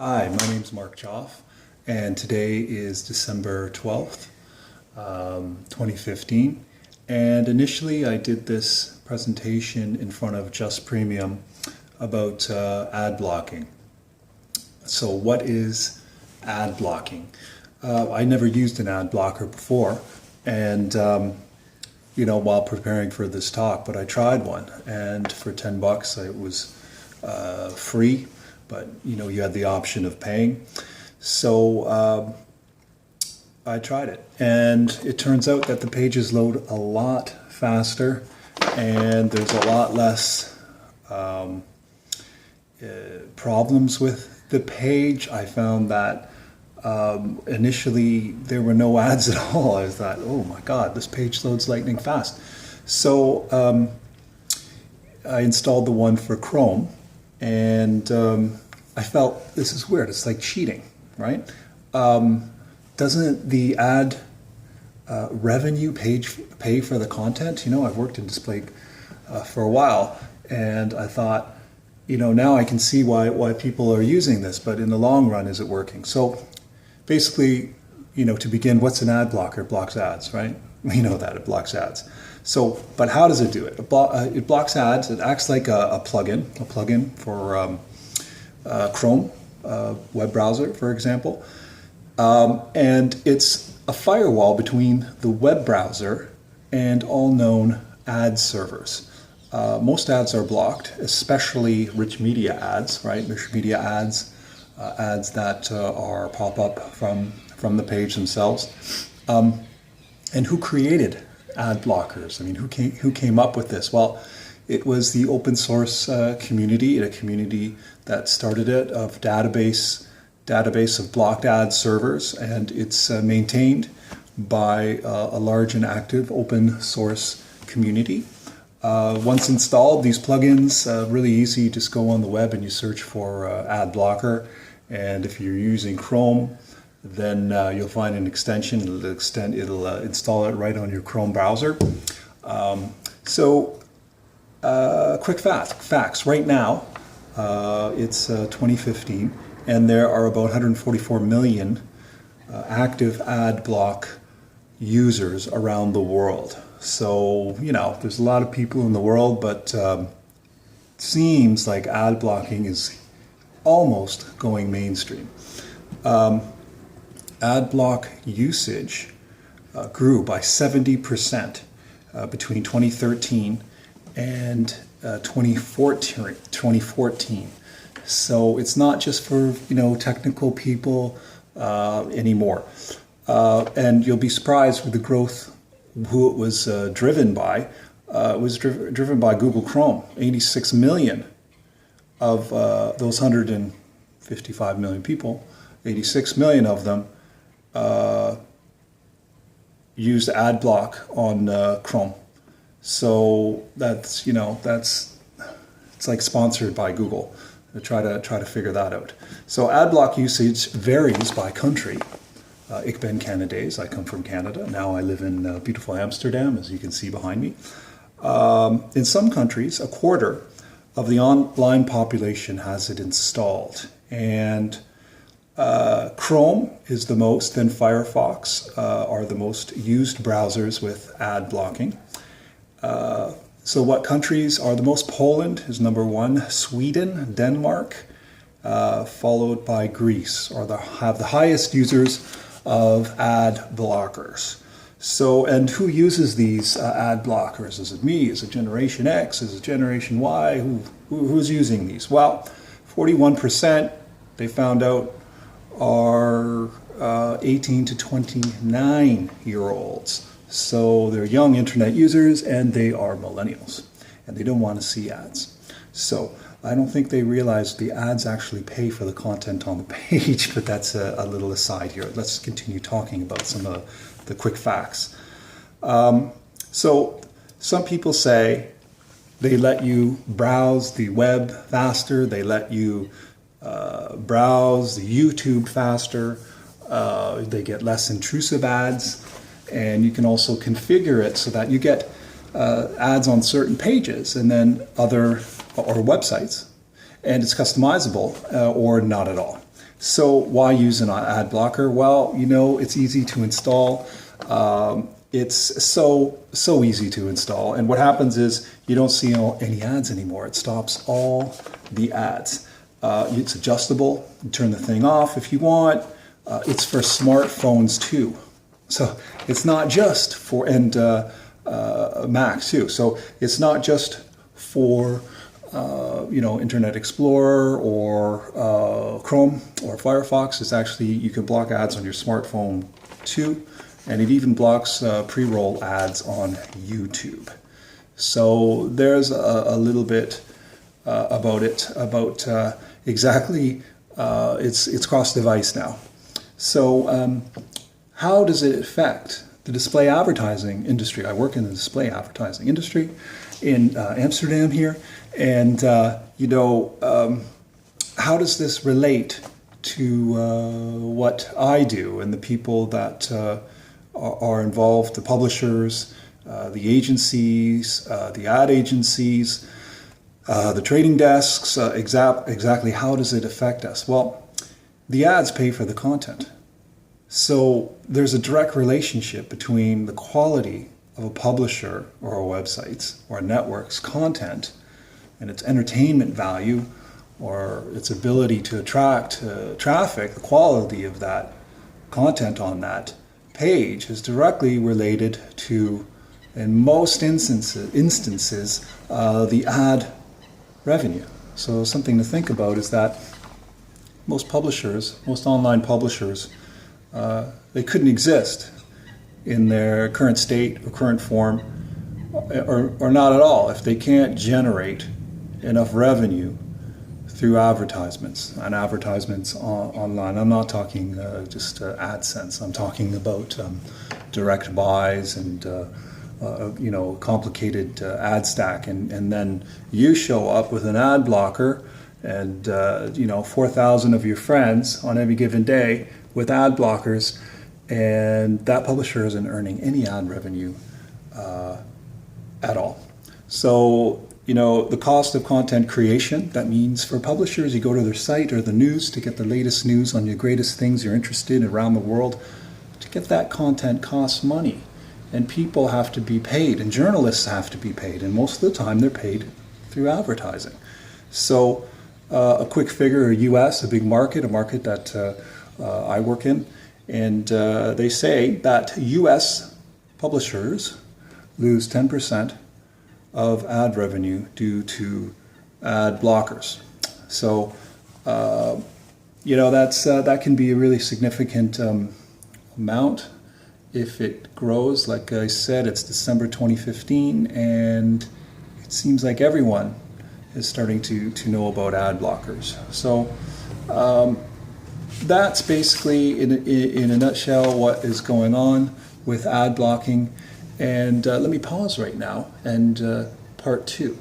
Hi, my name's Mark Joff, and today is December 12th, 2015. And initially I did this presentation in front of Just Premium about ad blocking. So what is ad blocking? I never used an ad blocker before, and while preparing for this talk, but I tried one, and for $10 it was free, but you had the option of paying. So I tried it, and it turns out that the pages load a lot faster, and there's a lot less problems with the page. I found that initially there were no ads at all. I thought, oh my god, this page loads lightning fast. So I installed the one for Chrome, and I felt this is weird. It's like cheating, right? Doesn't the ad revenue page pay for the content? I've worked in display for a while, and I thought, now I can see why people are using this, but in the long run, is it working? So basically, to begin, what's an ad blocker? It blocks ads, right? We know that it blocks ads. So, but how does it do it? It blocks ads. It acts like a plugin for Chrome web browser, for example. And it's a firewall between the web browser and all known ad servers. Most ads are blocked, especially rich media ads, right? Rich media ads, ads that are pop up from the page themselves. And who created ad blockers? I mean, who came up with this? Well, it was the open source community, a community that started it, of database of blocked ad servers, and it's maintained by a large and active open source community. Once installed, these plugins, really easy. Just go on the web and you search for ad blocker, and if you're using Chrome, then you'll find an extension. It'll install it right on your Chrome browser. Quick facts. Right now, it's 2015, and there are about 144 million active ad block users around the world. So, there's a lot of people in the world, but seems like ad blocking is almost going mainstream. Ad block usage grew by 70% between 2013 and 2014. So it's not just for technical people anymore. And you'll be surprised with the growth who it was driven by. It was driven by Google Chrome. 86 million of those 155 million people, 86 million of them used ad block on Chrome. So that's it's like sponsored by Google. Try to figure that out. So ad block usage varies by country. Ik ben Canadees. I come from Canada. Now I live in beautiful Amsterdam, as you can see behind me. In some countries, a quarter of the online population has it installed, and Chrome is the most, then Firefox are the most used browsers with ad blocking. So what countries are the most? Poland is number one, Sweden, Denmark, followed by Greece, have the highest users of ad blockers. So, and who uses these ad blockers? Is it me? Is it Generation X? Is it Generation Y? Who's using these? Well, 41% they found out are 18 to 29-year-olds. So they're young internet users, and they are millennials, and they don't want to see ads. So I don't think they realize the ads actually pay for the content on the page, but that's a little aside here. Let's continue talking about some of the quick facts. So some people say they let you browse the web faster, they let you browse the YouTube faster, they get less intrusive ads, and you can also configure it so that you get ads on certain pages and then other or websites, and it's customizable or not at all. So why use an ad blocker? Well, it's easy to install. It's so easy to install. And what happens is you don't see any ads anymore. It stops all the ads. It's adjustable. You turn the thing off if you want. It's for smartphones too. So it's not just for, and Mac too. So it's not just for Internet Explorer or Chrome or Firefox. It's actually, you can block ads on your smartphone too, and it even blocks pre-roll ads on YouTube. So there's a little bit about exactly, it's cross-device now. So how does it affect the display advertising industry? I work in the display advertising industry in Amsterdam here, and how does this relate to what I do and the people that are involved, the publishers, the agencies, the ad agencies, the trading desks? Exactly how does it affect us? Well, the ads pay for the content. So there's a direct relationship between the quality of a publisher or a website's or a network's content and its entertainment value or its ability to attract traffic. The quality of that content on that page is directly related to, in most instances, the ad revenue. So something to think about is that most online publishers, they couldn't exist in their current state or current form, or not at all, if they can't generate enough revenue through advertisements and advertisements online. I'm not talking just AdSense. I'm talking about direct buys and complicated ad stack, and then you show up with an ad blocker and 4,000 of your friends on every given day with ad blockers, and that publisher isn't earning any ad revenue at all. So the cost of content creation, that means for publishers, you go to their site or the news to get the latest news on your greatest things you're interested in around the world. To get that content costs money, and people have to be paid, and journalists have to be paid, and most of the time they're paid through advertising. So a quick figure, US, a big market, a market that I work in, and they say that US publishers lose 10% of ad revenue due to ad blockers. So that can be a really significant amount if it grows. Like I said, it's December 2015, and it seems like everyone is starting to know about ad blockers. So that's basically, in a nutshell, what is going on with ad blocking. And let me pause right now and part two.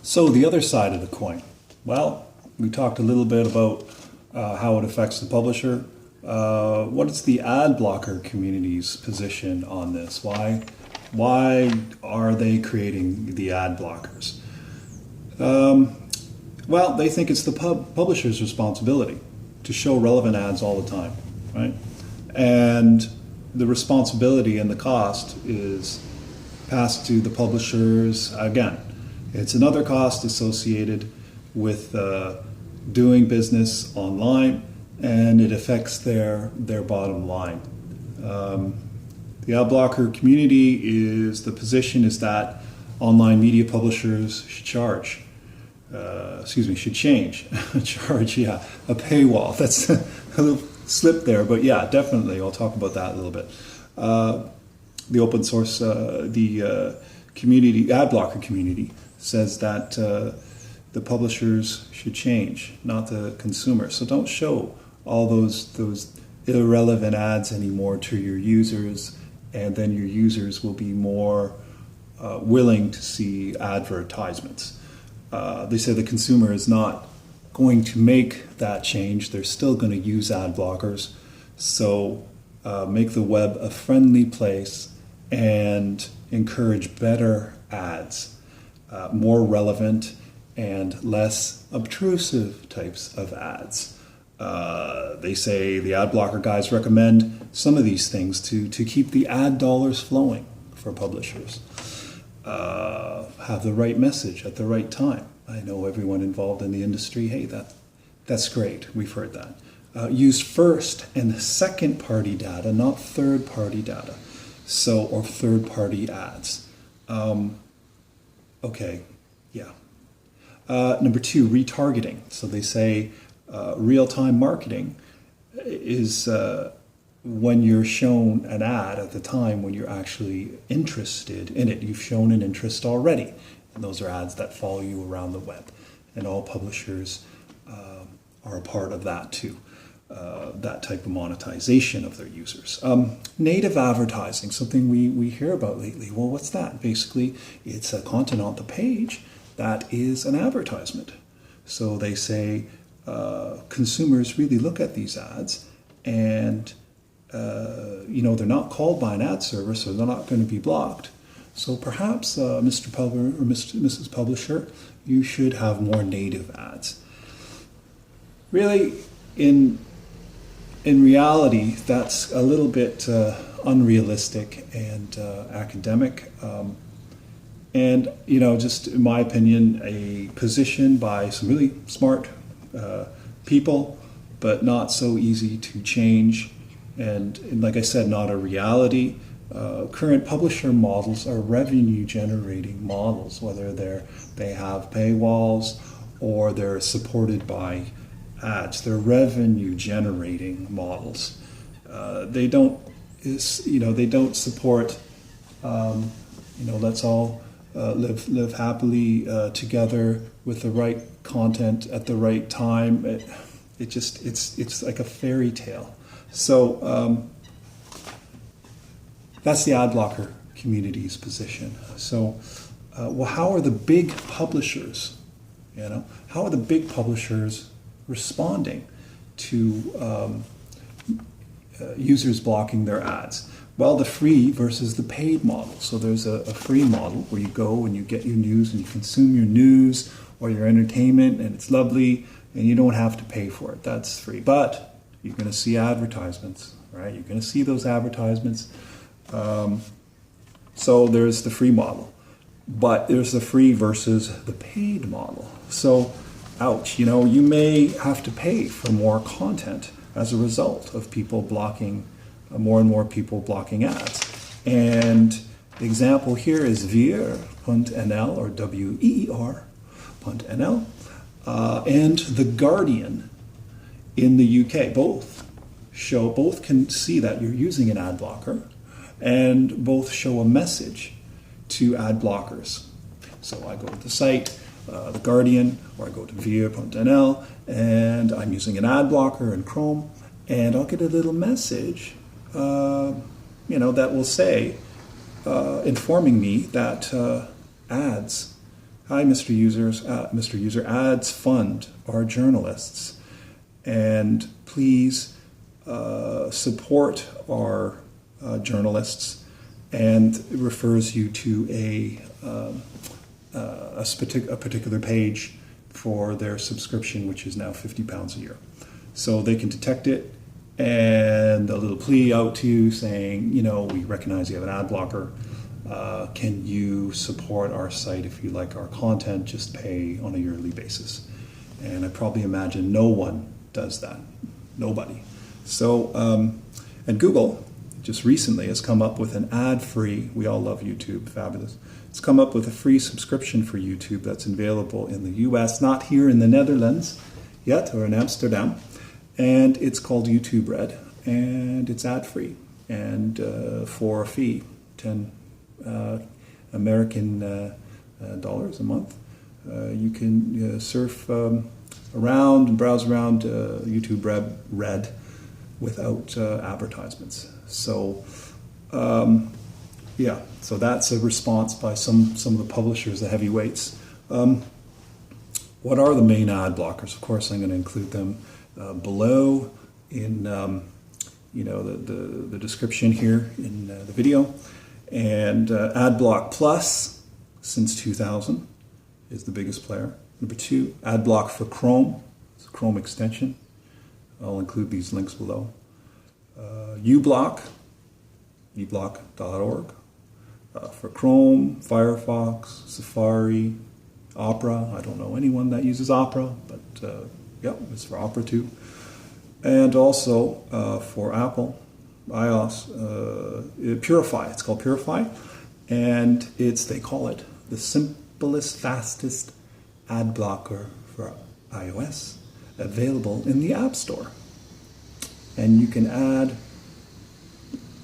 So the other side of the coin. Well, we talked a little bit about how it affects the publisher. What is the ad blocker community's position on this? Why are they creating the ad blockers? Well, they think it's the publisher's responsibility to show relevant ads all the time, right? And the responsibility and the cost is passed to the publishers. Again, it's another cost associated with doing business online, and it affects their bottom line. The ad blocker community the position is that online media publishers should change. Charge, yeah, a paywall. That's a little slip there, but yeah, definitely. I'll talk about that a little bit. The open source, the community, ad blocker community, says that the publishers should change, not the consumers. So don't show all those irrelevant ads anymore to your users, and then your users will be more willing to see advertisements. They say the consumer is not going to make that change. They're still going to use ad blockers. So make the web a friendly place and encourage better ads, more relevant and less obtrusive types of ads. They say the ad blocker guys recommend some of these things to keep the ad dollars flowing for publishers. Have the right message at the right time. I know everyone involved in the industry, hey, that's great, we've heard that. Use first and second party data, not third party data, or third party ads. Okay, yeah. Number 2, retargeting. So they say real-time marketing is when you're shown an ad at the time when you're actually interested in it. You've shown an interest already. And those are ads that follow you around the web. And all publishers are a part of that too. That type of monetization of their users. Native advertising, something we hear about lately. Well, what's that? Basically, it's a content on the page that is an advertisement. So they say consumers really look at these ads and they're not called by an ad server, so they're not going to be blocked. So perhaps, Mr. Publisher or Mrs. Publisher, you should have more native ads. Really, in reality, that's a little bit unrealistic and academic. And, just in my opinion, a position by some really smart people, but not so easy to change. And like I said, not a reality. Current publisher models are revenue-generating models, whether they have paywalls or they're supported by ads. They're revenue-generating models. They don't support. Let's all live happily together with the right content at the right time. It's like a fairy tale. So that's the ad blocker community's position. So, how are the big publishers? How are the big publishers responding to users blocking their ads? Well, the free versus the paid model. So there's a free model where you go and you get your news and you consume your news or your entertainment, and it's lovely, and you don't have to pay for it. That's free. But you're going to see advertisements, right? You're going to see those advertisements. So there's the free model. But there's the free versus the paid model. So, ouch, you may have to pay for more content as a result of people blocking, more and more people blocking ads. And the example here is Veer.nl or WEER.nl and The Guardian in the UK. Both can see that you're using an ad blocker, and both show a message to ad blockers. So I go to the site, The Guardian, or I go to Veer.nl, and I'm using an ad blocker in Chrome, and I'll get a little message, that will say, informing me that ads, hi Mr. User, ads fund our journalists, and please support our journalists, and it refers you to a particular page for their subscription, which is now £50 a year. So they can detect it, and a little plea out to you saying, we recognize you have an ad blocker. Can you support our site if you like our content? Just pay on a yearly basis. And I probably imagine no one does that. Nobody. So, and Google just recently has come up with an ad-free, we all love YouTube, fabulous. It's come up with a free subscription for YouTube that's available in the US, not here in the Netherlands yet, or in Amsterdam. And it's called YouTube Red, and it's ad-free. And for a fee, 10 American dollars a month, you can surf around and browse around YouTube Red without advertisements. So, so that's a response by some of the publishers, the heavyweights. What are the main ad blockers? Of course, I'm going to include them below in the description here in the video. And AdBlock Plus, since 2000, is the biggest player. Number 2, AdBlock for Chrome. It's a Chrome extension. I'll include these links below. uBlock, ublock.org. For Chrome, Firefox, Safari, Opera. I don't know anyone that uses Opera, but yeah, it's for Opera too. And also for Apple, iOS, Purify. It's called Purify, and they call it the simplest, fastest ad blocker for iOS, available in the App Store. And you can add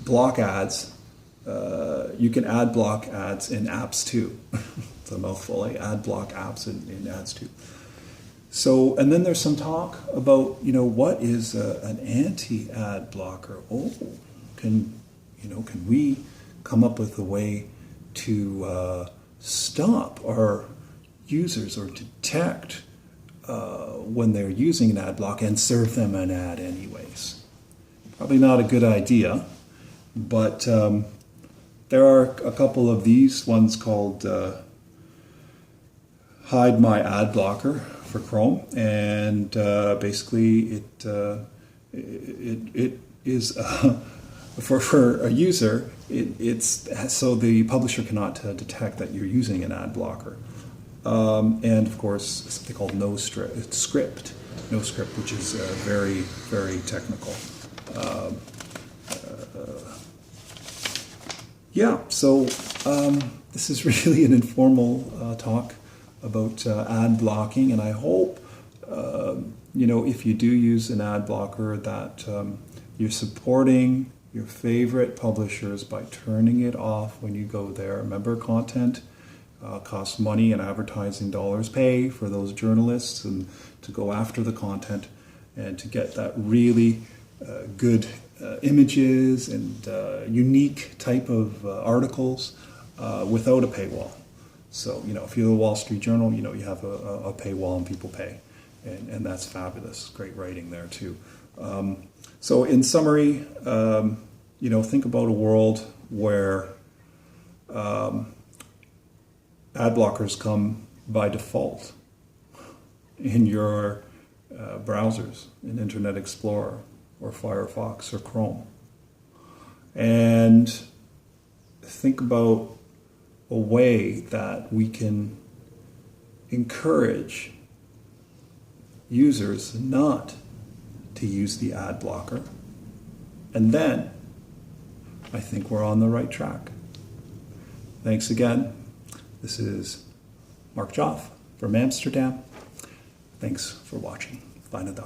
block ads. You can ad block ads in apps too. It's a mouthful. Ad block apps in ads too. So, and then there's some talk about, what is an anti-ad blocker? Oh, can we come up with a way to stop our users or detect when they're using an ad block and serve them an ad anyways? Probably not a good idea, but there are a couple of these. One's called Hide My Ad Blocker for Chrome, and basically it is for a user. It's so the publisher cannot detect that you're using an ad blocker, and of course something called no script, which is very, very technical. Yeah, so this is really an informal talk about ad blocking, and I hope, if you do use an ad blocker, that you're supporting your favorite publishers by turning it off when you go there. Remember, content costs money, and advertising dollars pay for those journalists and to go after the content and to get that really good images and unique type of articles without a paywall. So, if you're the Wall Street Journal, you have a paywall and people pay. And that's fabulous. Great writing there, too. So, in summary, think about a world where ad blockers come by default in your browsers, in Internet Explorer or Firefox or Chrome. And think about a way that we can encourage users not to use the ad blocker. And then I think we're on the right track. Thanks again. This is Mark Joff from Amsterdam. Thanks for watching. Fijne dag.